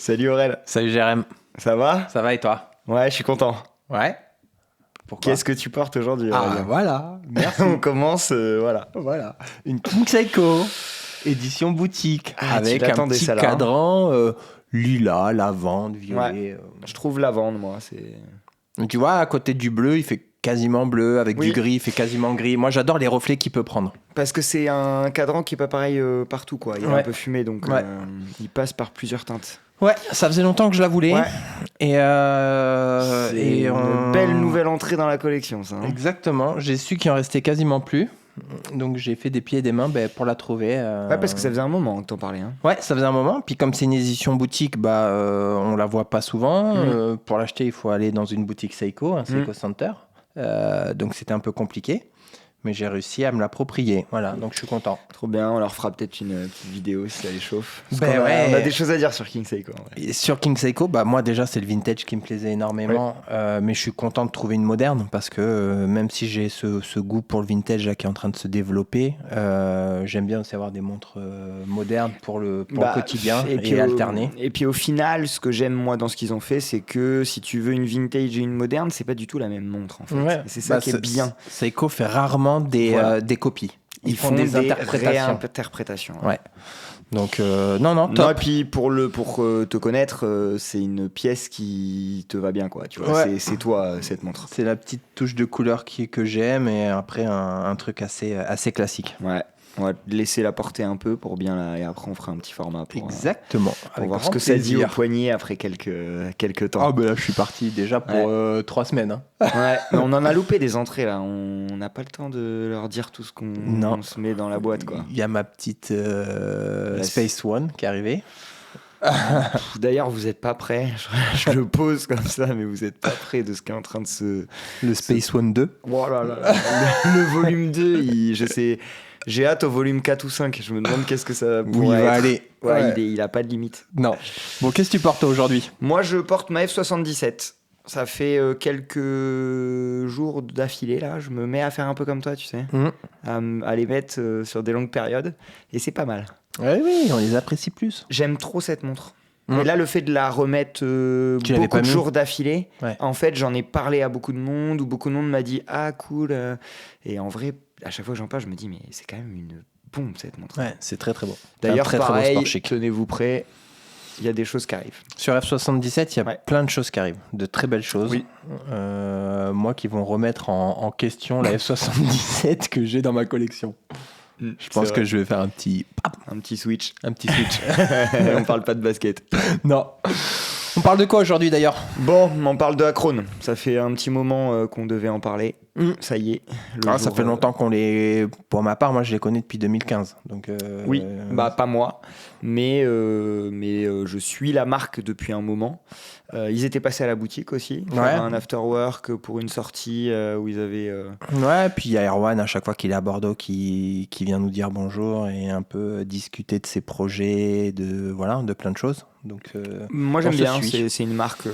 Salut Aurel, Salut Jérém, ça va? ça va et toi? Ouais, je suis content. Ouais. Pourquoi? Qu'est-ce que tu portes aujourd'hui, Aurélien? Voilà, merci. On commence, voilà. Voilà, une King Seiko, édition boutique, Ah, tu avec un l'attendais, petit celle-là, hein. cadran lilas, lavande, violet. Je trouve lavande, moi, c'est... Donc, tu vois, à côté du bleu, il fait quasiment bleu, avec Oui. du gris, il fait quasiment gris. Moi, j'adore les reflets qu'il peut prendre. Parce que c'est un cadran qui est pas pareil partout, quoi. Il est Ouais. un peu fumé, donc Ouais. il passe par plusieurs teintes. Ouais, ça faisait longtemps que je la voulais. Ouais. Et, C'est une belle nouvelle entrée dans la collection, ça. Hein. Exactement, j'ai su qu'il en restait quasiment plus. Donc j'ai fait des pieds et des mains pour la trouver. Ouais, parce que ça faisait un moment que t'en parlais. Hein. Ouais, ça faisait un moment. Puis comme c'est une édition boutique, on la voit pas souvent. Pour l'acheter, il faut aller dans une boutique Seiko, un Seiko Center. Donc c'était un peu compliqué. Mais j'ai réussi à me l'approprier. Voilà, donc je suis content. Trop bien, on leur fera peut-être une petite vidéo si ça les chauffe. Parce Ben qu'on a- ouais. on a des choses à dire sur King Seiko. En vrai. Et sur King Seiko, moi déjà c'est le vintage qui me plaisait énormément, mais je suis content de trouver une moderne parce que même si j'ai ce goût pour le vintage là, qui est en train de se développer, j'aime bien aussi avoir des montres modernes pour le quotidien et alterner. Et puis au final, ce que j'aime moi dans ce qu'ils ont fait, c'est que si tu veux une vintage et une moderne, c'est pas du tout la même montre en fait. Ouais. Et c'est ça qui est bien. Seiko fait rarement des copies. Ils font des interprétations. réinterprétations. Ouais. Donc non, top. Non, et puis pour te connaître, c'est une pièce qui te va bien quoi. Tu vois, Ouais. c'est toi cette montre. C'est la petite touche de couleur que j'aime et après un truc assez classique. Ouais. On va te laisser la porter un peu pour bien la... et après on fera un petit format pour Exactement. pour voir ce que ça dit au poignet après quelques temps. Ah ben là je suis parti déjà pour 3 semaines. Hein. Ouais, mais on en a loupé des entrées là. On n'a pas le temps de leur dire tout ce qu'on se met dans la boîte quoi. Il y a ma petite Space One qui est arrivée. D'ailleurs, vous n'êtes pas prêts. Je le pose comme ça, mais vous n'êtes pas prêts de ce qui est en train de se. Le Space One 2. Oh là là, le volume 2, je sais. J'ai hâte au volume 4 ou 5. Je me demande qu'est-ce que ça pourrait il va être. aller. Ouais. Il a pas de limite. Non. Bon, qu'est-ce que tu portes aujourd'hui? Moi, je porte ma F77. Ça fait quelques jours d'affilée, là. Je me mets à faire un peu comme toi, tu sais. À les mettre sur des longues périodes. Et c'est pas mal. Oui, on les apprécie plus. J'aime trop cette montre. Et là, le fait de la remettre beaucoup de jours d'affilée, en fait, j'en ai parlé à beaucoup de monde, où beaucoup de monde m'a dit « Ah, cool !» Et en vrai, à chaque fois que j'en parle, je me dis « Mais c'est quand même une bombe, cette montre. » Ouais, c'est très très beau. D'ailleurs, très, pareil, très beau sport chic. tenez-vous prêts, il y a des choses qui arrivent. Sur F77, il y a plein de choses qui arrivent, de très belles choses. Oui. Moi qui vont remettre en question la F77 que j'ai dans ma collection. Je pense que je vais faire un petit switch. Un petit switch. On parle pas de basket. Non. On parle de quoi aujourd'hui d'ailleurs? Bon, on parle de Acrone. Ça fait un petit moment qu'on devait en parler. Ça y est. Ça fait longtemps qu'on les... Pour ma part, moi je les connais depuis 2015. Donc, oui, pas moi. Mais je suis la marque depuis un moment. Ils étaient passés à la boutique aussi. Faire un afterwork pour une sortie où ils avaient... Ouais, puis il y a Erwan à chaque fois qu'il est à Bordeaux qui vient nous dire bonjour et un peu discuter de ses projets, de plein de choses. Donc, moi j'aime bien, c'est une marque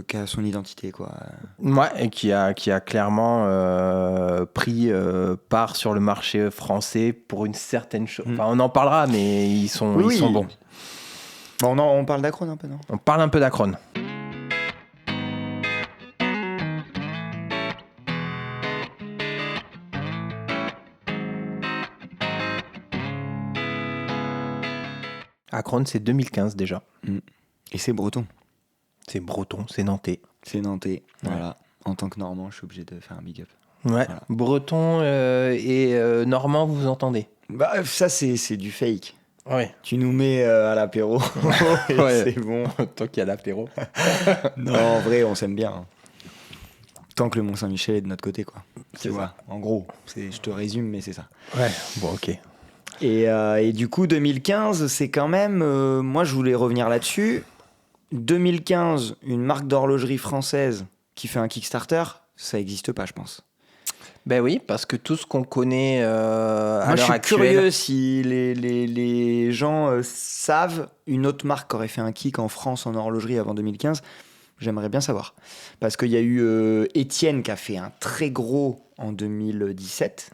qui a son identité quoi. Ouais, et qui a clairement pris part sur le marché français pour une certaine chose. Enfin, on en parlera, mais ils sont bons. Bon, on parle d'Acrone un peu, non? On parle un peu d'Acrone. Acrone, c'est 2015 déjà. Et c'est breton. C'est breton, c'est nantais. C'est nantais, voilà. En tant que normand, je suis obligé de faire un big up. Ouais, voilà. Breton et normand, vous vous entendez? Ça, c'est du fake. Ouais. Tu nous mets à l'apéro, c'est bon. Tant qu'il y a l'apéro. Non, en vrai, on s'aime bien. Hein. Tant que le Mont-Saint-Michel est de notre côté, quoi. Tu vois, en gros, je te résume, mais c'est ça. Ouais, bon, ok. Et du coup, 2015, c'est quand même... moi, je voulais revenir là-dessus. 2015, une marque d'horlogerie française qui fait un Kickstarter, ça n'existe pas, je pense. Ben oui, parce que tout ce qu'on connaît à l'heure actuelle... Moi, je suis curieux si les gens savent une autre marque qui aurait fait un kick en France en horlogerie avant 2015. J'aimerais bien savoir. Parce qu'il y a eu Étienne qui a fait un très gros en 2017.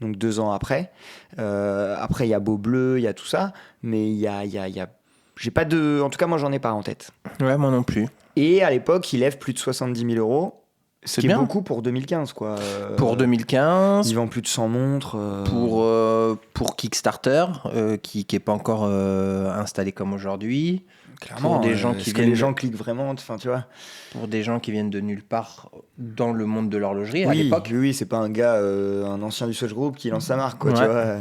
Donc 2 ans après. Après, il y a Beau Bleu, il y a tout ça. Mais il y a J'ai pas de... En tout cas, moi, j'en ai pas en tête. Ouais, moi non plus. Et à l'époque, il lève plus de 70 000 euros. Ce C'est qui bien. est beaucoup pour 2015, quoi. Pour 2015, Il vend plus de 100 montres. pour Kickstarter, qui n'est pas encore installé comme aujourd'hui. Clairement, pour des gens qui viennent les gens cliquent vraiment, enfin, tu vois. Pour des gens qui viennent de nulle part dans le monde de l'horlogerie à Oui, l'époque. oui, c'est pas un gars, un ancien du Swatch Group qui lance sa marque, quoi, Ouais. tu vois.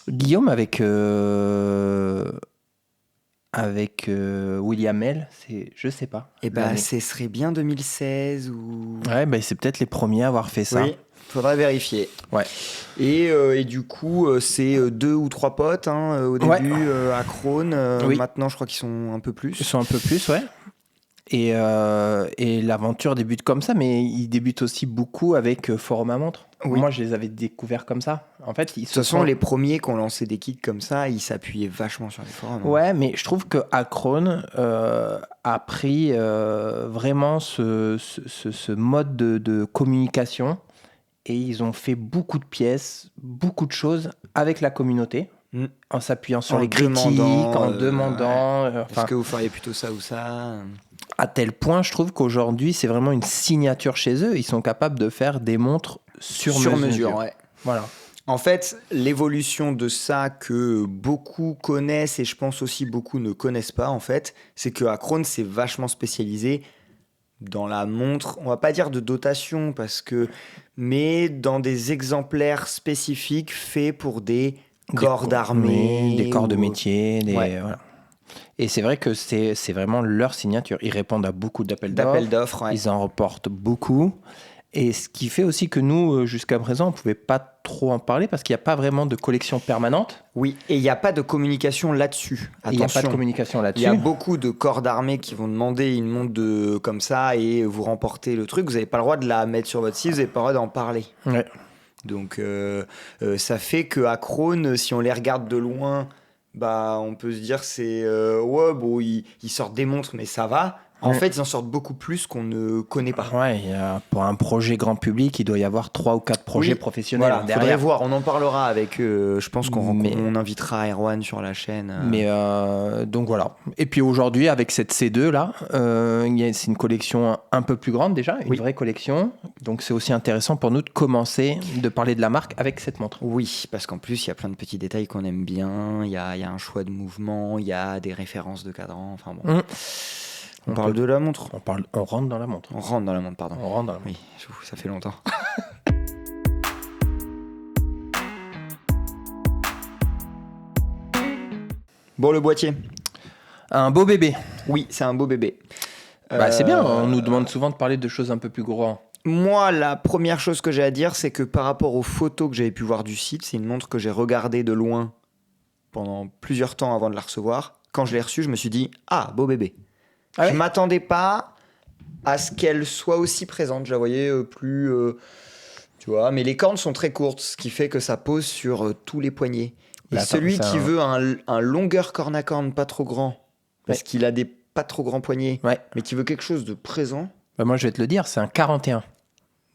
Guillaume avec William L, je sais pas. Et bah, l'année. ce serait bien 2016 ou... Ouais, bah, c'est peut-être les premiers à avoir fait ça. Oui, faudrait vérifier. Ouais. Et du coup, c'est 2 ou 3 potes au début Ouais. à Krone. Oui. Maintenant, je crois qu'ils sont un peu plus. Ils sont un peu plus, ouais. Et l'aventure débute comme ça, mais il débute aussi beaucoup avec Forum à montre. Oui. Moi, je les avais découverts comme ça. En fait, De toute façon, les premiers qui ont lancé des kits comme ça, ils s'appuyaient vachement sur les forums. Ouais, mais je trouve que Acron a pris vraiment ce mode de communication et ils ont fait beaucoup de pièces, beaucoup de choses avec la communauté, en s'appuyant sur En les critiques, en demandant. Est-ce que vous feriez plutôt ça ou ça? À tel point, je trouve qu'aujourd'hui, c'est vraiment une signature chez eux. Ils sont capables de faire des montres sur mesure. Ouais. Voilà. En fait, l'évolution de ça que beaucoup connaissent et je pense aussi beaucoup ne connaissent pas, en fait, c'est que Acron s'est vachement spécialisé dans la montre, on va pas dire de dotation, mais dans des exemplaires spécifiques faits pour des corps d'armée. Des corps de métier. Ouais. Voilà. Et c'est vrai que c'est vraiment leur signature. Ils répondent à beaucoup d'appels d'offres. Ouais. Ils en reportent beaucoup. Et ce qui fait aussi que nous, jusqu'à présent, on ne pouvait pas trop en parler parce qu'il n'y a pas vraiment de collection permanente. Oui, et il n'y a pas de communication là-dessus. Il n'y a pas de communication là-dessus. Il y a beaucoup de corps d'armée qui vont demander une montre comme ça et vous remportez le truc. Vous n'avez pas le droit de la mettre sur votre site, vous n'avez pas le droit d'en parler. Ouais. Donc ça fait qu'à Krone, si on les regarde de loin, bah, on peut se dire ils sortent des montres, mais ça va. En fait, ils en sortent beaucoup plus qu'on ne connaît pas. Ouais, pour un projet grand public, il doit y avoir 3 ou 4 projets professionnels derrière. Faudrait voir, on en parlera avec eux. Je pense qu'on invitera Erwan sur la chaîne. Mais donc voilà. Et puis aujourd'hui, avec cette C2 là, c'est une collection un peu plus grande déjà, une vraie collection. Donc c'est aussi intéressant pour nous de commencer de parler de la marque avec cette montre. Oui, parce qu'en plus, il y a plein de petits détails qu'on aime bien. Il y a un choix de mouvement, il y a des références de cadran. Enfin bon. On parle de la montre. On rentre dans la montre. On rentre dans la montre, pardon. On rentre dans la montre. Oui, ça fait longtemps. Bon, le boîtier. Un beau bébé. Oui, c'est un beau bébé. C'est bien, on nous demande souvent de parler de choses un peu plus grandes. Moi, la première chose que j'ai à dire, c'est que par rapport aux photos que j'avais pu voir du site, c'est une montre que j'ai regardée de loin pendant plusieurs temps avant de la recevoir. Quand je l'ai reçue, je me suis dit « Ah, beau bébé ». Je ne m'attendais pas à ce qu'elle soit aussi présente. Je la voyais plus... tu vois, mais les cornes sont très courtes, ce qui fait que ça pose sur tous les poignets. Et celui qui veut un longueur corne à corne pas trop grand, parce qu'il a des pas trop grands poignets, mais qui veut quelque chose de présent... moi, je vais te le dire, c'est un 41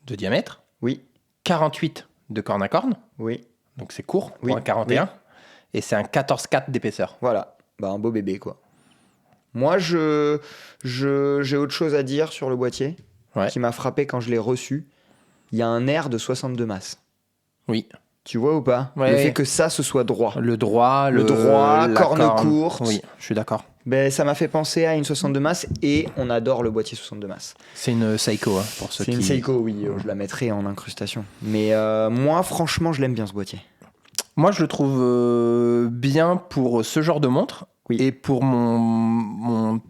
de diamètre. Oui. 48 de corne à corne. Oui. Donc c'est court pour un 41. Oui. Et c'est un 14,4 d'épaisseur. Voilà. Un beau bébé, quoi. Moi, j'ai autre chose à dire sur le boîtier qui m'a frappé quand je l'ai reçu. Il y a un air de 62 masses. Oui. Tu vois ou pas? Le fait que ça, ce soit droit. Le droit, corne courte. Oui, je suis d'accord. Ça m'a fait penser à une 62 masses et on adore le boîtier 62 masses. C'est une Seiko, pour ceux qui... C'est une Seiko, oui. Je la mettrai en incrustation. Mais moi, franchement, je l'aime bien, ce boîtier. Moi, je le trouve bien pour ce genre de montre. Oui. Et pour mon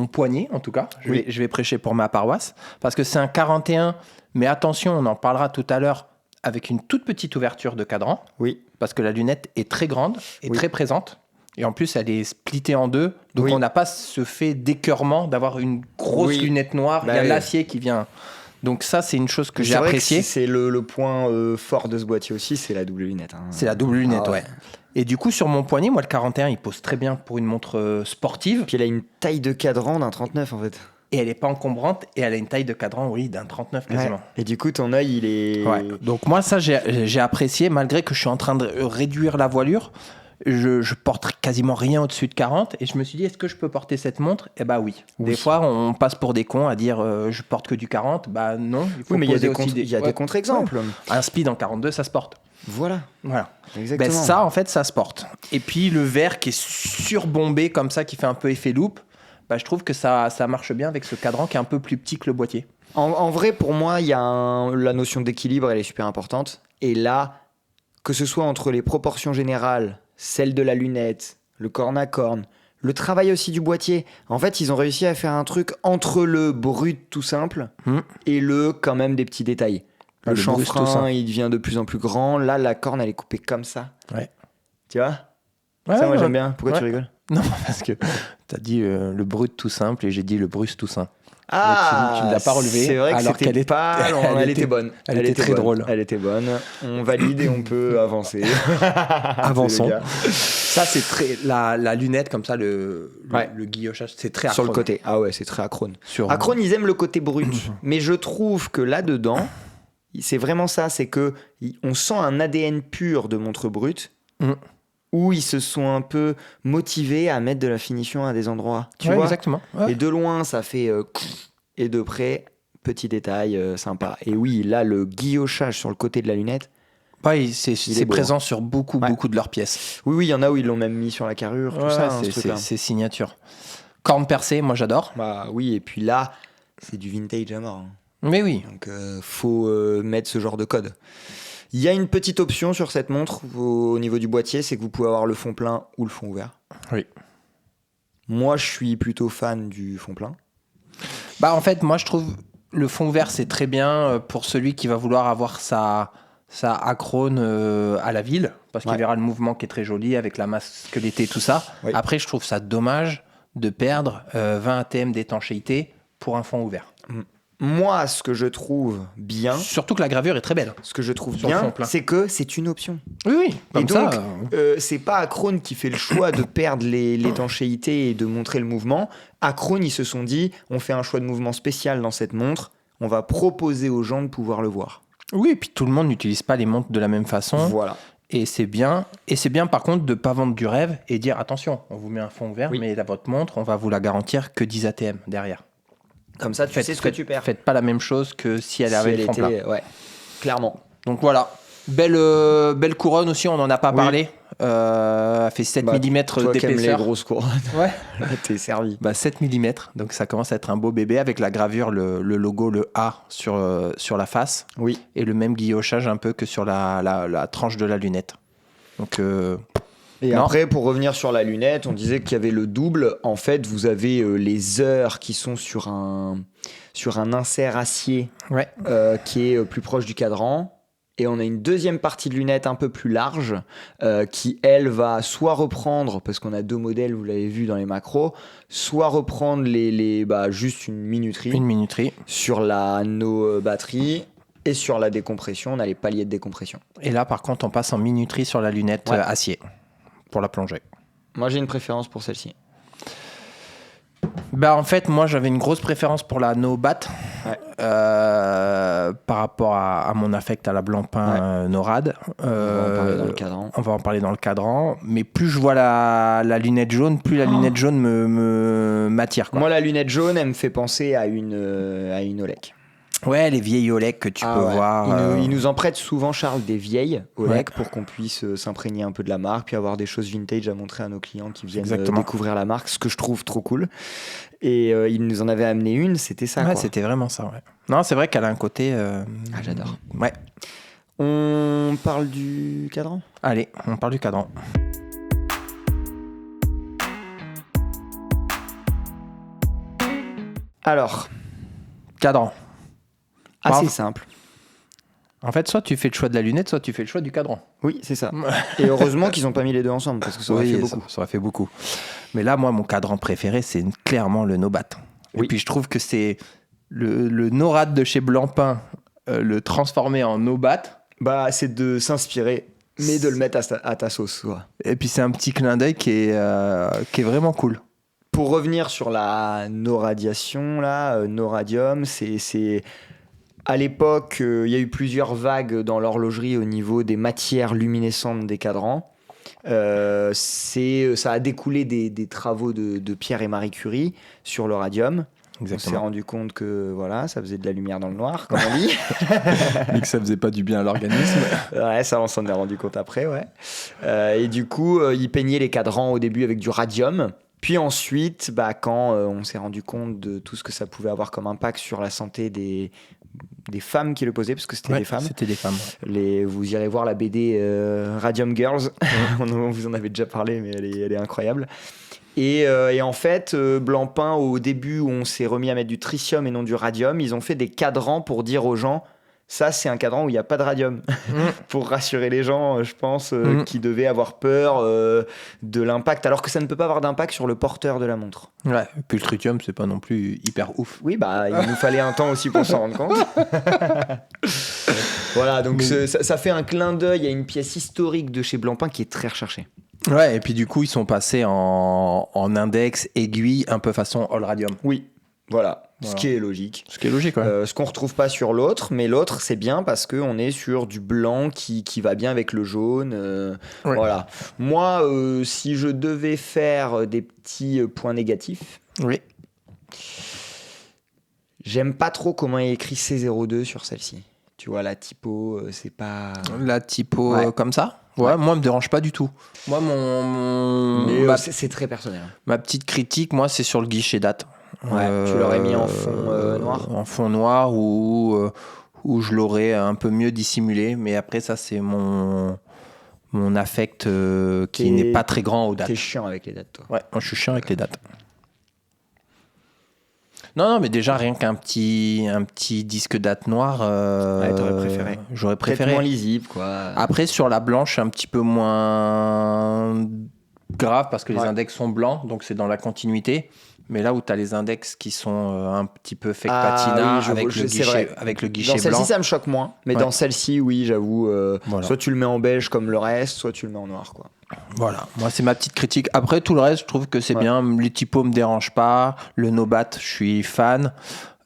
poignet, en tout cas. Je vais prêcher pour ma paroisse. Parce que c'est un 41, mais attention, on en parlera tout à l'heure, avec une toute petite ouverture de cadran. Oui. Parce que la lunette est très grande et très présente. Et en plus, elle est splittée en deux. Donc, on n'a pas ce fait d'écœurement d'avoir une grosse lunette noire. Il y a l'acier qui vient... Donc ça, c'est une chose que j'ai appréciée. C'est le point fort de ce boîtier aussi, c'est la double lunette. C'est la double lunette, ouais. Et du coup, sur mon poignet, moi, le 41, il pose très bien pour une montre sportive. Puis elle a une taille de cadran d'un 39, en fait. Et elle n'est pas encombrante, et elle a une taille de cadran, oui, d'un 39 quasiment. Ouais. Et du coup, ton œil, il est... Ouais. Donc moi, ça, j'ai apprécié, malgré que je suis en train de réduire la voilure. Je porte quasiment rien au-dessus de 40 et je me suis dit, est-ce que je peux porter cette montre? Eh bah oui. Des fois, on passe pour des cons à dire, je porte que du 40. Bah non, il faut Oui, mais il y a poser des, aussi des contre-exemples. Ouais. Un speed en 42, ça se porte. Voilà. Ben Exactement. ça, en fait, ça se porte. Et puis le verre qui est surbombé comme ça, qui fait un peu effet loupe, bah, je trouve que ça marche bien avec ce cadran qui est un peu plus petit que le boîtier. En vrai, pour moi, il y a la notion d'équilibre, elle est super importante. Et là, que ce soit entre les proportions générales, celle de la lunette, le corne à corne, le travail aussi du boîtier, en fait, ils ont réussi à faire un truc entre le brut tout simple et le quand même des petits détails. Le chanfrein, il devient de plus en plus grand. Là, la corne, elle est coupée comme ça. Ouais. Tu vois? Ouais, ça, moi, j'aime bien. Pourquoi tu rigoles? Non, parce que tu as dit le brut tout simple et j'ai dit le Bruce Toussaint. Ah, tu ne l'as pas relevé. C'est vrai que alors c'était pas. Elle était bonne. Elle était très drôle. Elle était bonne. On valide et on peut avancer. Avançons. Ça, c'est très. La lunette, comme ça, le guillochage, c'est très sur acrone. le côté. Ah ouais, c'est très acrone. Sur... Acrone, ils aiment le côté brut. Mais je trouve que là-dedans, c'est vraiment ça. C'est que on sent un ADN pur de montre brute. Où ils se sont un peu motivés à mettre de la finition à des endroits. Tu vois exactement. Ouais. Et de loin, ça fait... et de près, petit détail sympa. Et oui, là, le guillochage sur le côté de la lunette... Ouais, c'est présent sur beaucoup de leurs pièces. Oui, il y en a où ils l'ont même mis sur la carrure, tout ça. C'est signature. Corne percée, moi j'adore. Bah oui, et puis là, c'est du vintage à mort. Hein. Mais oui. Donc, faut mettre ce genre de code. Il y a une petite option sur cette montre au niveau du boîtier, c'est que vous pouvez avoir le fond plein ou le fond ouvert. Oui. Moi, je suis plutôt fan du fond plein. Bah en fait, moi je trouve le fond ouvert c'est très bien pour celui qui va vouloir avoir sa acrone à la ville, parce qu'il verra le mouvement qui est très joli avec la masse squelettée et tout ça. Oui. Après, je trouve ça dommage de perdre 20 ATM d'étanchéité pour un fond ouvert. Moi, ce que je trouve bien... Surtout que la gravure est très belle. Ce que je trouve bien, c'est que c'est une option. Oui, comme et donc, c'est pas Acrone qui fait le choix de perdre l'étanchéité et de montrer le mouvement. Acrone, ils se sont dit, on fait un choix de mouvement spécial dans cette montre, on va proposer aux gens de pouvoir le voir. Oui, et puis tout le monde n'utilise pas les montres de la même façon. Voilà. Et c'est bien. Et c'est bien, par contre, de ne pas vendre du rêve et dire, attention, on vous met un fond ouvert, mais votre montre, on va vous la garantir que 10 ATM derrière. Comme ça, tu sais ce que tu perds. Faites pas la même chose que si elle avait le fond plein. Ouais, clairement. Donc voilà. Belle couronne aussi, on n'en a pas parlé. Elle fait 7 mm d'épaisseur. Toi qui aimes les grosses couronnes. Ouais. T'es servi. 7 mm, donc ça commence à être un beau bébé avec la gravure, le logo, le A sur la face. Oui. Et le même guillochage un peu que sur la tranche de la lunette. Donc... Et après, pour revenir sur la lunette, on disait qu'il y avait le double. En fait, vous avez les heures qui sont sur un insert acier qui est plus proche du cadran. Et on a une deuxième partie de lunette un peu plus large qui, elle, va soit reprendre, parce qu'on a deux modèles, vous l'avez vu dans les macros, soit reprendre juste une minuterie. Une minuterie. Sur nos batteries. Et sur la décompression, on a les paliers de décompression. Et là, par contre, on passe en minuterie sur la lunette acier. Pour la plongée. Moi, j'ai une préférence pour celle-ci. En fait, moi, j'avais une grosse préférence pour la No Bat par rapport à mon affect à la Blancpain Norad. On va en parler dans le cadran. On va en parler dans le cadran. Mais plus je vois la lunette jaune, plus la lunette jaune m'attire. Moi, la lunette jaune, elle me fait penser à une Olek. Ouais, les vieilles Olek que tu peux voir. Il nous en prête souvent, Charles, des vieilles Olek pour qu'on puisse s'imprégner un peu de la marque, puis avoir des choses vintage à montrer à nos clients qui viennent découvrir la marque, ce que je trouve trop cool. Et il nous en avait amené une, c'était ça. Ouais, c'était vraiment ça. Ouais. Non, c'est vrai qu'elle a un côté. J'adore. Ouais. On parle du cadran ? Allez, on parle du cadran. Alors, cadran. Assez simple. En fait, soit tu fais le choix de la lunette, soit tu fais le choix du cadran. Oui, c'est ça. Et heureusement qu'ils n'ont pas mis les deux ensemble, parce que ça aurait fait beaucoup. Ça aurait fait beaucoup. Mais là, moi, mon cadran préféré, c'est clairement le No Bat. Oui. Et puis, je trouve que c'est le Norad de chez Blancpain, le transformer en No Bat. C'est de s'inspirer, mais de le mettre à ta sauce. Quoi. Et puis, c'est un petit clin d'œil qui est vraiment cool. Pour revenir sur la Noradiation, Noradium, c'est à l'époque, il y a eu plusieurs vagues dans l'horlogerie au niveau des matières luminescentes des cadrans. Ça a découlé des travaux de Pierre et Marie Curie sur le radium. On s'est rendu compte que voilà, ça faisait de la lumière dans le noir, comme on dit. Mais que ça faisait pas du bien à l'organisme. Ouais, ça, on s'en est rendu compte après, ouais. Et du coup, ils peignaient les cadrans au début avec du radium. Puis ensuite, quand on s'est rendu compte de tout ce que ça pouvait avoir comme impact sur la santé des femmes qui le posaient, parce que c'était des femmes. C'était des femmes. Vous irez voir la BD Radium Girls. On vous en avait déjà parlé, mais elle est incroyable. Et en fait, Blancpain, au début où on s'est remis à mettre du tritium et non du radium, ils ont fait des cadrans pour dire aux gens, ça c'est un cadran où il n'y a pas de radium. Pour rassurer les gens, je pense, qui devaient avoir peur de l'impact, alors que ça ne peut pas avoir d'impact sur le porteur de la montre. Ouais, et puis le tritium, c'est pas non plus hyper ouf. Oui, il nous fallait un temps aussi pour s'en rendre compte. Voilà, donc ça fait un clin d'œil à une pièce historique de chez Blancpain qui est très recherchée. Ouais, et puis du coup, ils sont passés en index, aiguille, un peu façon all radium. Oui, voilà. Ce qui est logique. Ce qui est logique, ouais. Ce qu'on retrouve pas sur l'autre, mais l'autre, c'est bien parce qu'on est sur du blanc qui va bien avec le jaune. Ouais. Voilà. Moi, si je devais faire des petits points négatifs, oui. J'aime pas trop comment est écrit C02 sur celle-ci. Tu vois, la typo, c'est pas... La typo comme ça ? Ouais, moi, me dérange pas du tout. Moi, c'est très personnel. Ma petite critique, moi, c'est sur le guichet date. Ouais, tu l'aurais mis en fond noir ? En fond noir ou je l'aurais un peu mieux dissimulé. Mais après, ça, c'est mon affect qui n'est pas très grand aux dates. T'es chiant avec les dates, toi. Ouais, moi, je suis chiant avec les dates. Non, mais déjà, rien qu'un petit disque date noir, t'aurais préféré. J'aurais préféré. Peut-être moins lisible, quoi. Après, sur la blanche, un petit peu moins grave parce que les index sont blancs, donc c'est dans la continuité. Mais là où tu as les index qui sont un petit peu fake patina avec le guichet blanc. Dans celle-ci, ça me choque moins. Mais dans celle-ci, oui, j'avoue, soit tu le mets en beige comme le reste, soit tu le mets en noir, quoi. Voilà, moi c'est ma petite critique. Après tout le reste, je trouve que c'est bien. Les typos me dérangent pas. Le no-bat, je suis fan.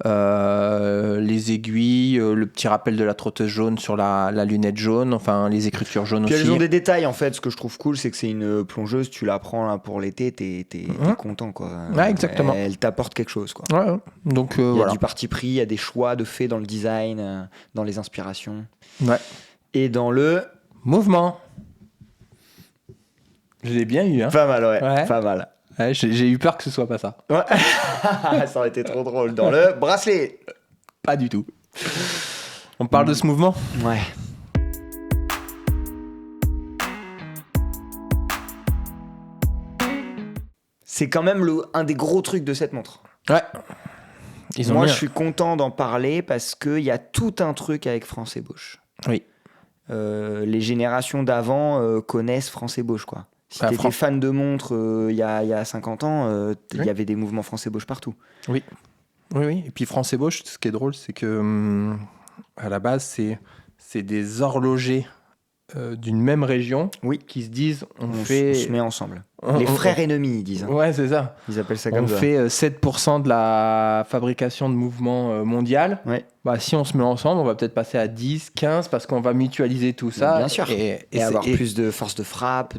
Les aiguilles, le petit rappel de la trotteuse jaune sur la lunette jaune, enfin les écritures jaunes puis aussi. Elles ont des détails en fait. Ce que je trouve cool, c'est que c'est une plongeuse. Tu la prends là pour l'été, t'es content, quoi. Ouais, exactement. Elle t'apporte quelque chose, quoi. Ouais. Donc il y a du parti pris, il y a des choix de fait dans le design, dans les inspirations. Ouais. Et dans le mouvement. Je l'ai bien eu, hein. Pas mal, ouais. Pas mal. Ouais, j'ai eu peur que ce soit pas ça. Ouais. Ça aurait été trop drôle. Dans le bracelet. Pas du tout. On parle de ce mouvement ? Ouais. C'est quand même un des gros trucs de cette montre. Ouais. Moi, je suis content d'en parler parce qu'il y a tout un truc avec France Ébauche. Oui. Les générations d'avant connaissent France Ébauche, quoi. Si t'étais fan de montres il y a 50 ans, il y avait des mouvements France Ébauche partout. Oui. Et puis France Ébauche, ce qui est drôle, c'est que à la base, c'est des horlogers d'une même région qui se disent on se met ensemble. Les frères ennemis, ils disent. Ouais, c'est ça. Ils appellent ça comme ça. On fait 7% de la fabrication de mouvements mondial. Ouais. Si on se met ensemble, on va peut-être passer à 10, 15 parce qu'on va mutualiser tout ça. Bien sûr. Et avoir plus de force de frappe.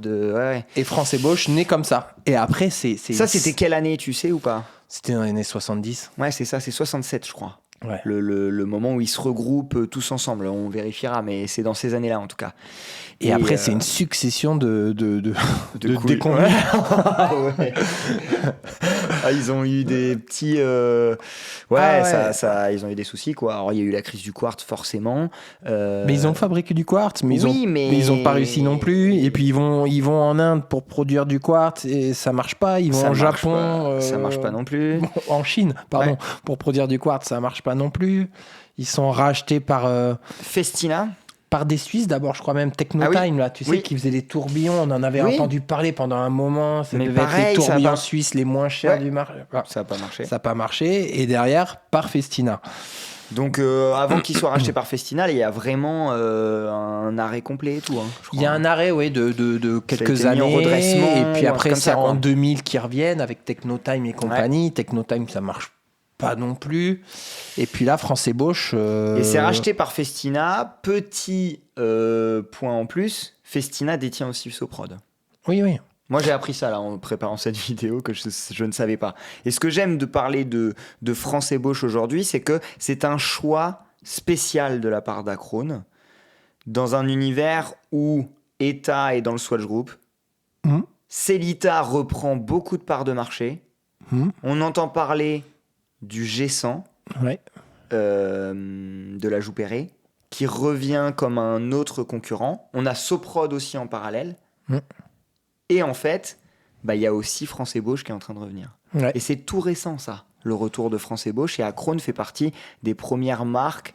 Et France Ébauche naît comme ça. Et après, Ça, c'était quelle année, tu sais ou pas ? C'était dans les années 70. Ouais, c'est ça, c'est 67, je crois. Ouais. Le moment où ils se regroupent tous ensemble. On vérifiera, mais c'est dans ces années-là, en tout cas. Et après, c'est une succession de déconvenues. Ouais. Ils ont eu des petits... ils ont eu des soucis, quoi. Alors, il y a eu la crise du quartz, forcément. Mais ils ont fabriqué du quartz, mais ils ont pas réussi non plus. Et puis, ils vont en Inde pour produire du quartz et ça marche pas. Ils vont au Japon... ça marche pas non plus. En Chine, pardon. Pour produire du quartz, ça marche pas non plus. Ils sont rachetés par... Festina. Par des Suisses d'abord, je crois même Technotime, là, tu sais, qui faisait des tourbillons. On en avait entendu parler pendant un moment. Ça devait être les tourbillons suisses les moins chers du marché. Ça n'a pas marché. Ça n'a pas marché. Et derrière, par Festina. Donc, avant qu'ils soient rachetés par Festina, il y a vraiment un arrêt complet et tout. Hein, je crois. Il y a un arrêt, de quelques années. En redressement. Et puis après, c'est en 2000 qu'ils reviennent avec Technotime et compagnie. Technotime, ça marche pas non plus. Et puis là, France Ébauche... Et c'est racheté par Festina. Petit point en plus, Festina détient aussi Soprod. Oui, oui. Moi, j'ai appris ça là en préparant cette vidéo que je ne savais pas. Et ce que j'aime de parler de France-ébauche aujourd'hui, c'est que c'est un choix spécial de la part d'Acrone dans un univers où ETA est dans le Swatch Group. Celita reprend beaucoup de parts de marché. On entend parler du G100 de la Joux-Perret qui revient comme un autre concurrent. On a Soprod aussi en parallèle. Et en fait, il y a aussi France-Ébauche qui est en train de revenir. Et c'est tout récent, ça, le retour de France-Ébauche. Et Acrone fait partie des premières marques.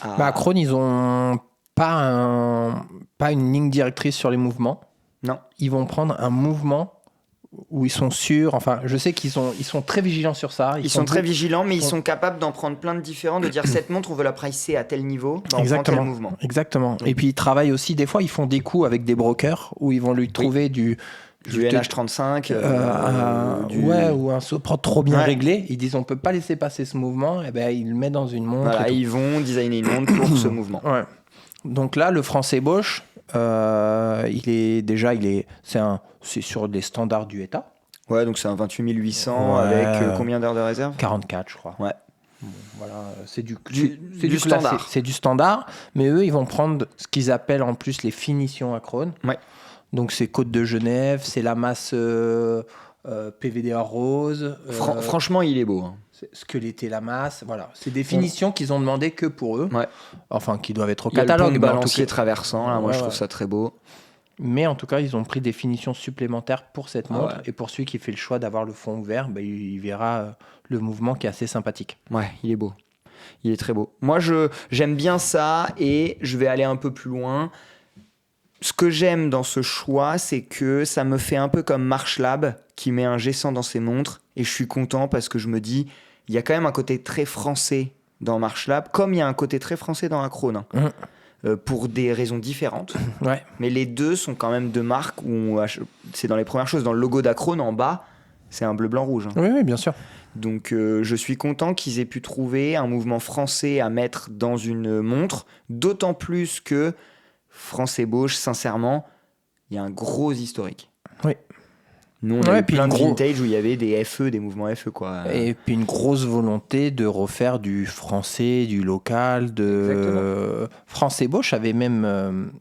Acrone, ils ont pas une ligne directrice sur les mouvements. Non. Ils vont prendre un mouvement où ils sont sûrs. Enfin, je sais qu'ils sont très vigilants sur ça. Ils sont très vigilants, mais ils sont capables d'en prendre plein de différents, de dire cette montre, on veut la pricer à tel niveau, on prend tel mouvement. Exactement. Et puis ils travaillent aussi, des fois, ils font des coups avec des brokers où ils vont lui trouver du NH35, ou un Soprod trop bien réglé. Ils disent on peut pas laisser passer ce mouvement, et ils le mettent dans une montre. Voilà, ils vont designer une montre pour ce mouvement. Ouais. Donc là, le France-Ébauche, c'est sur des standards du ETA. Ouais, donc c'est un 28800 avec combien d'heures de réserve ? 44, je crois. Ouais. Bon, voilà, c'est du standard. C'est du standard, mais eux, ils vont prendre ce qu'ils appellent en plus les finitions Acrone. Ouais. Donc c'est Côte de Genève, c'est la masse PVDA rose. Franchement, il est beau. Hein. Squeletté la masse, voilà. C'est des finitions qu'ils ont demandé que pour eux. Ouais. Enfin, qui doivent être au catalogue. Il y a le pont de balancier traversant, là, moi je trouve ça très beau. Mais en tout cas, ils ont pris des finitions supplémentaires pour cette montre. Et pour celui qui fait le choix d'avoir le fond ouvert, il verra le mouvement qui est assez sympathique. Ouais, il est beau. Il est très beau. Moi, j'aime bien ça et je vais aller un peu plus loin. Ce que j'aime dans ce choix, c'est que ça me fait un peu comme Marchlab qui met un G100 dans ses montres. Et je suis content parce que je me dis, il y a quand même un côté très français dans Marchlab, comme il y a un côté très français dans Acrone. Pour des raisons différentes. Ouais. Mais les deux sont quand même deux marques où c'est dans les premières choses. Dans le logo d'Acrone, en bas, c'est un bleu-blanc-rouge. Hein. Oui, bien sûr. Donc, je suis content qu'ils aient pu trouver un mouvement français à mettre dans une montre, d'autant plus que France-Ébauche, sincèrement, il y a un gros historique. Oui. Nous, on a eu plein de vintage où il y avait des FE, des mouvements FE, quoi. Et puis une grosse volonté de refaire du français, du local. France-Ébauche avait même,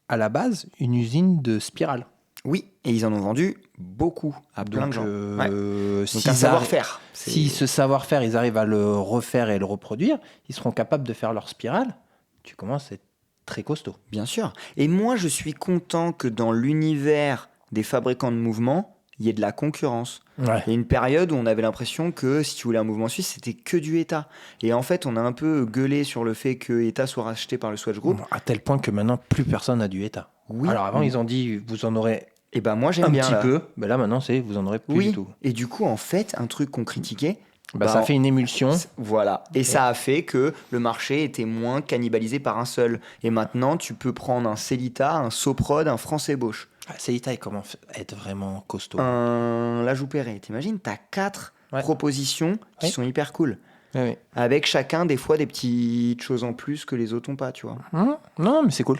à la base, une usine de spirales. Oui, et ils en ont vendu beaucoup à plein de gens. Donc un savoir-faire. Si ce savoir-faire, ils arrivent à le refaire et le reproduire, ils seront capables de faire leur spirale. Tu commences à être très costaud. Bien sûr. Et moi, je suis content que dans l'univers des fabricants de mouvements, il y ait de la concurrence. Ouais. Il y a une période où on avait l'impression que si tu voulais un mouvement suisse, c'était que du ETA. Et en fait, on a un peu gueulé sur le fait que ETA soit racheté par le Swatch Group. À tel point que maintenant, plus personne n'a du ETA. Oui. Alors avant, ils ont dit, vous en aurez moi, j'aime bien, un petit peu. Là, maintenant, vous en aurez plus du tout. Et du coup, en fait, un truc qu'on critiquait... ça fait une émulsion. Voilà. Et ça a fait que le marché était moins cannibalisé par un seul. Et maintenant, tu peux prendre un Celita, un Soprod, un France-Ébauche. Celita, il commence à être vraiment costaud. La Joux-Perret. T'imagines, t'as 4 propositions qui sont hyper cool. Oui. Avec chacun, des fois, des petites choses en plus que les autres n'ont pas, tu vois. Non, mais c'est cool.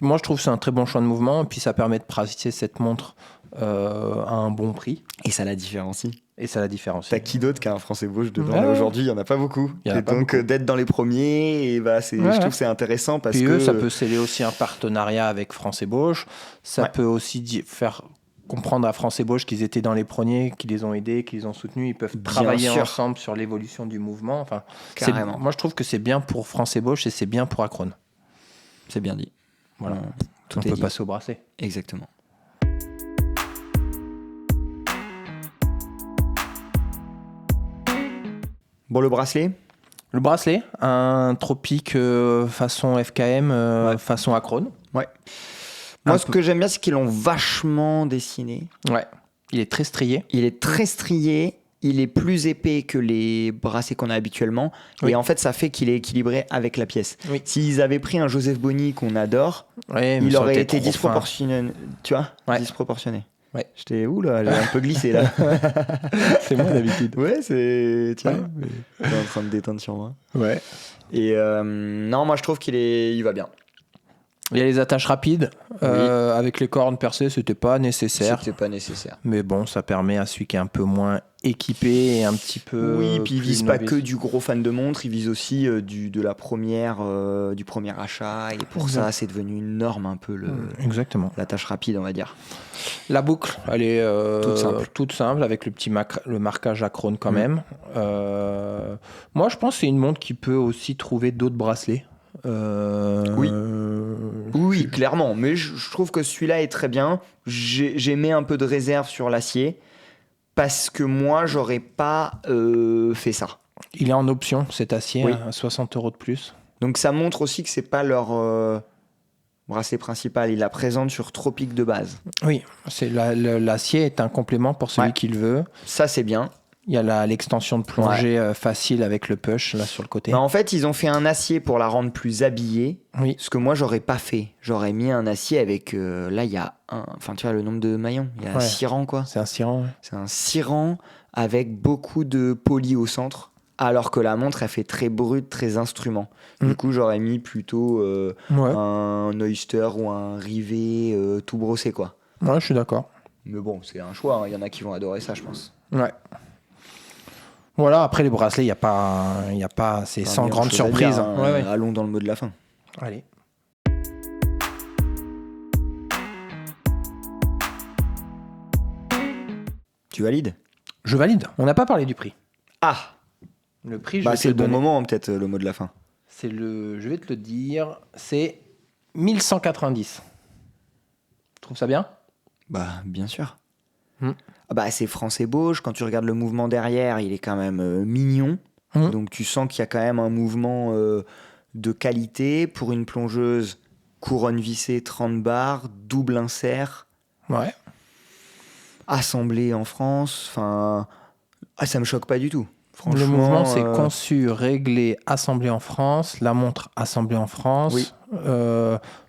Moi, je trouve que c'est un très bon choix de mouvement. Et puis, ça permet de pratiquer cette montre à un bon prix. Et ça la différencie. T'as qui d'autre qui a un France-Ébauche dedans aujourd'hui, il n'y en a pas beaucoup. Donc d'être dans les premiers, je trouve que c'est intéressant parce que... ça peut sceller aussi un partenariat avec France-Ébauche. Ça peut aussi faire comprendre à France-Ébauche qu'ils étaient dans les premiers, qu'ils les ont aidés, qu'ils les ont soutenus. Ils peuvent travailler ensemble sur l'évolution du mouvement. Enfin, carrément. Moi, je trouve que c'est bien pour France-Ébauche et c'est bien pour Acrone. C'est bien dit. Voilà. On peut passer au bracelet. Exactement. Bon, le bracelet ? Le bracelet, un Tropique façon FKM, façon Acrone. Ouais. Moi, ce que j'aime bien, c'est qu'ils l'ont vachement dessiné. Ouais. Il est très strié. Il est plus épais que les bracelets qu'on a habituellement. Oui. Et en fait, ça fait qu'il est équilibré avec la pièce. Oui. S'ils avaient pris un Joseph Bonny qu'on adore, il aurait été disproportionné. Tu vois ? Disproportionné. Ouais. J'ai un peu glissé là. C'est moi d'habitude. Ouais, c'est. Tiens, t'es en train de détendre sur moi. Ouais. Et non, moi je trouve il va bien. Il y a les attaches rapides. Avec les cornes percées, c'était pas nécessaire. C'était pas nécessaire. Mais bon, ça permet à celui qui est un peu moins équipé et un petit peu. Oui, puis ils plus visent pas novice. que du gros fan de montres, ils visent aussi du premier achat. Et pour ça, c'est devenu une norme un peu Exactement. l'attache rapide, on va dire. La boucle, elle est Toute simple. avec le marquage acrone quand même. Moi, je pense que c'est une montre qui peut aussi trouver d'autres bracelets. Oui, clairement. Mais je trouve que celui-là est très bien. J'ai mis un peu de réserve sur l'acier parce que moi, j'aurais pas fait ça. Il est en option, cet acier, Oui. à 60 € de plus. Donc ça montre aussi que c'est pas leur bracelet principal. Ils la présentent sur Tropique de base. Oui, l'acier est un complément pour celui Ouais. qui le veut. Ça, c'est bien. Il y a l'extension de plongée facile avec le push là sur le côté. Bah, en fait, ils ont fait un acier pour la rendre plus habillée. Oui. Ce que moi, j'aurais pas fait. J'aurais mis un acier avec... là, il y a Enfin, tu vois, le nombre de maillons. Il y a 6 rangs, quoi. C'est un cirant. Ouais. C'est un 6 rangs avec beaucoup de poli au centre. Alors que la montre, elle fait très brute, très instrument. Du coup, j'aurais mis plutôt un oyster ou un rivet tout brossé, quoi. Ouais, je suis d'accord. Mais bon, c'est un choix. Il y en a qui vont adorer ça, je pense. Ouais. Voilà, après les bracelets, il y a pas, c'est Enfin, sans meilleure grande chose à surprise. dire, hein. hein. Ouais. Allons dans le mot de la fin. Allez. Tu valides? Je valide. On n'a pas parlé du prix. Ah, Le prix, c'est le bon moment, peut-être, le mot de la fin. Je vais te le dire, c'est 1190. Tu trouves ça bien? Bah, bien sûr. Hmm. Ah bah, c'est français Bauge. Quand tu regardes le mouvement derrière, il est quand même mignon. Hmm. Donc, tu sens qu'il y a quand même un mouvement de qualité pour une plongeuse couronne vissée 30 bars, double insert, Ouais. assemblée en France. Enfin, ça me choque pas du tout. Franchement, Le mouvement, c'est conçu, réglé, assemblé en France. La montre assemblée en France. Oui.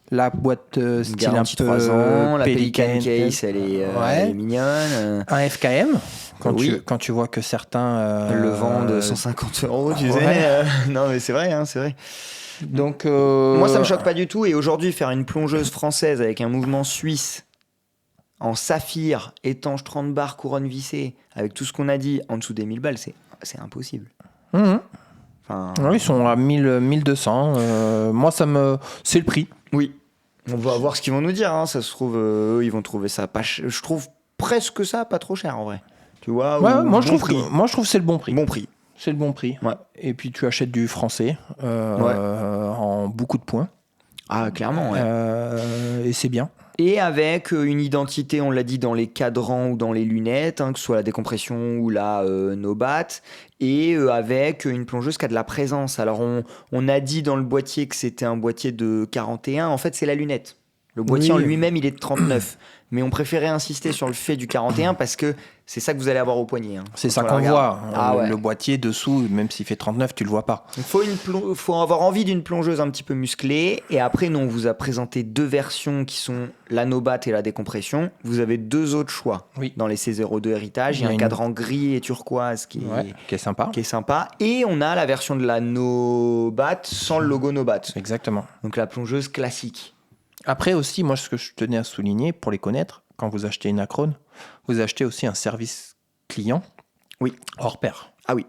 La boîte style un garantie peu 3 ans. La Pelican Pelican Case, elle est Ouais. mignonne. Un FKM. Oui. Quand tu vois que certains Le vendent 150 €, tu ouais. sais. Non, mais c'est vrai, hein, c'est vrai. Donc, Moi, ça me choque pas du tout. Et aujourd'hui, faire une plongeuse française avec un mouvement suisse en saphir, étanche 30 bars, couronne vissée, avec tout ce qu'on a dit, en dessous des 1000 balles, c'est impossible. Mhm. Enfin, Ouais, ils sont à 1200. Moi, c'est le prix. oui. On va voir ce qu'ils vont nous dire. Hein. Ça se trouve, eux, ils vont trouver ça pas cher. Je trouve presque ça pas trop cher en vrai. Tu vois, Ouais, ou moi, je bon trouve prix. que c'est le bon prix. Bon prix. C'est le bon prix. Ouais. Et puis, tu achètes du français en beaucoup de points. Ah, clairement, ouais. Et c'est bien. Et avec une identité, on l'a dit, dans les cadrans ou dans les lunettes, hein, que ce soit la décompression ou la no-bat, et avec une plongeuse qui a de la présence. Alors, on a dit dans le boîtier que c'était un boîtier de 41. En fait, c'est la lunette. Le boîtier en lui-même, il est de 39. Mais on préférait insister sur le fait du 41 parce que c'est ça que vous allez avoir au poignet. Hein, C'est quand ça on la qu'on regarde. voit. Ah ouais. Le boîtier dessous, même s'il fait 39, tu le vois pas. Il faut avoir envie d'une plongeuse un petit peu musclée. Et après, nous, on vous a présenté 2 versions qui sont la no-bat et la décompression. Vous avez 2 autres choix Oui. dans les C02 Héritage. Il y a un cadran gris et turquoise qui est sympa. est sympa. Et on a la version de la no-bat sans le logo no-bat. Exactement. Donc la plongeuse classique. Après aussi, moi, ce que je tenais à souligner, pour les connaître, quand vous achetez une Acrone, vous achetez aussi un service client hors pair. Ah oui.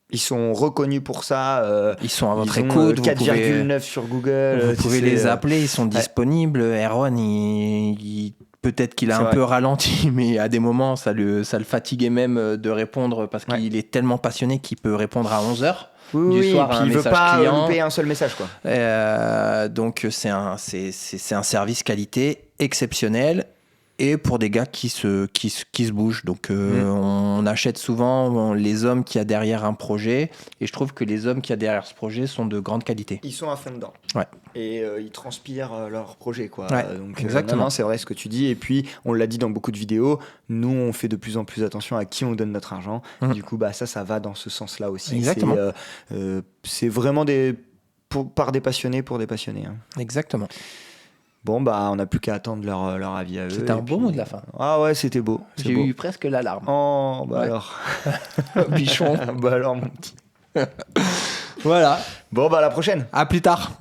Ils sont reconnus pour ça. Ils sont à votre ils ont, écoute. 4,9 sur Google. Vous pouvez les appeler, ils sont disponibles. Erwan, peut-être qu'il a un peu ralenti, mais à des moments, ça le fatiguait même de répondre parce qu'il est tellement passionné qu'il peut répondre à 11h. Du soir, et puis il veut pas louper un seul message, quoi. Donc c'est un service qualité exceptionnel et pour des gars qui se bougent. Donc on achète souvent les hommes qu'il y a derrière un projet et je trouve que les hommes qu'il y a derrière ce projet sont de grande qualité. Ils sont à fond dedans. Ouais. Et ils transpirent leur projet, quoi. Ouais, donc, exactement. Non, c'est vrai ce que tu dis. Et puis, on l'a dit dans beaucoup de vidéos, nous, on fait de plus en plus attention à qui on donne notre argent. Du coup, ça va dans ce sens-là aussi. Exactement. C'est vraiment par des passionnés pour des passionnés. Hein. Exactement. Bon, on n'a plus qu'à attendre leur avis à eux. C'était un beau mot de la fin. Ah ouais, c'était beau. J'ai eu presque l'alarme. Oh, Ouais. alors. Bichon. Alors, mon petit. Voilà. Bon, à la prochaine. À plus tard.